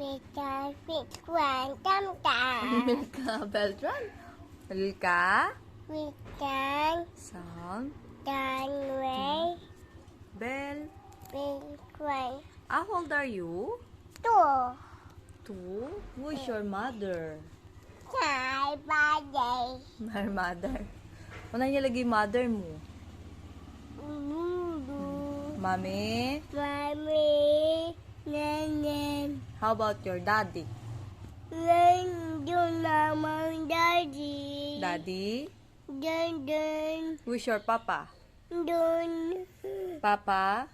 Milka Bitcoin Tamta. Milka Beltran. Milka. Bitcoin Sound. Danway Bell. Bitcoin. How old are you? 2. 2. Who is your mother? Hi, buddy. My mother. Ano nilagay mother mo? Mommy. Mommy. Nanan. How about your daddy? Nandun naman, daddy. Daddy. Dun. Who is your papa? Dun. Papa.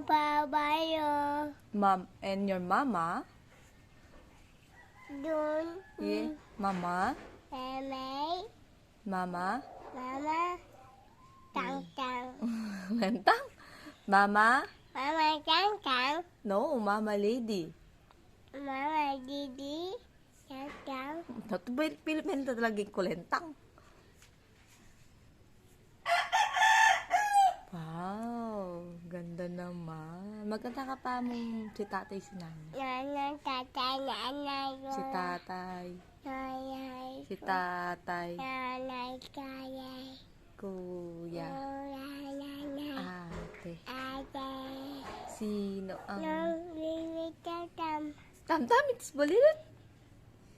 Babayo. Mom and your mama? Dun. Yeah. Mama. Mama. Mama. Mama. Tang. Lentang. Mama. Mama Tang. No, mama lady. Mama Didi. Tang. Ito ba Pilipino talagang kulentang? Wow, ganda naman. Magkanta ka pa mong si tatay si nanay. Nanang tatay, nanay ko. Si tatay. Nanay Si ko. tatay. Nanay kaya. Kuya. Nanay. Ate. Ate. Sino ang... Nang lilitatam. Tamtam, it's balilit.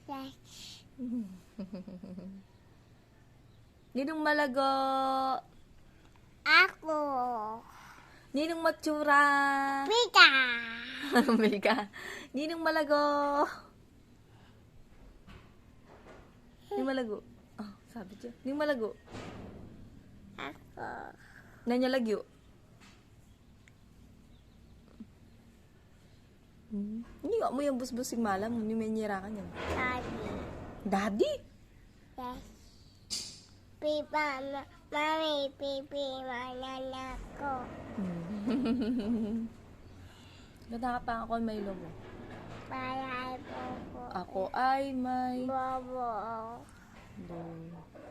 Yes. Ninong malago. Ako. Ninong matsura. Pika. Mika. Ninong malago. Ninong malago. Oh, sabi siya. Ninong malago. Ako. Nanya lagyo. Hindi nga mo yung busbusing malam. Hindi may nyirakan yan. Daddy. Daddy? Yes. Pipa. Mami, pipi. Manana ko. Ganda ka pa ako may lobo. Palay po ko. Ako ay may... Bobo.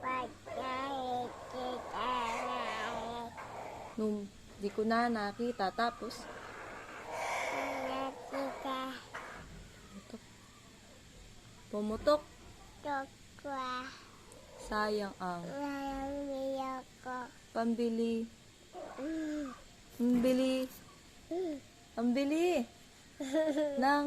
Pagkain kita na. Nung di ko na nakita. Tapos, Nakita. pumutok. Tokwa. Sayang ang Nangbiyak ko. pambili. Pambili. Pambili. Ng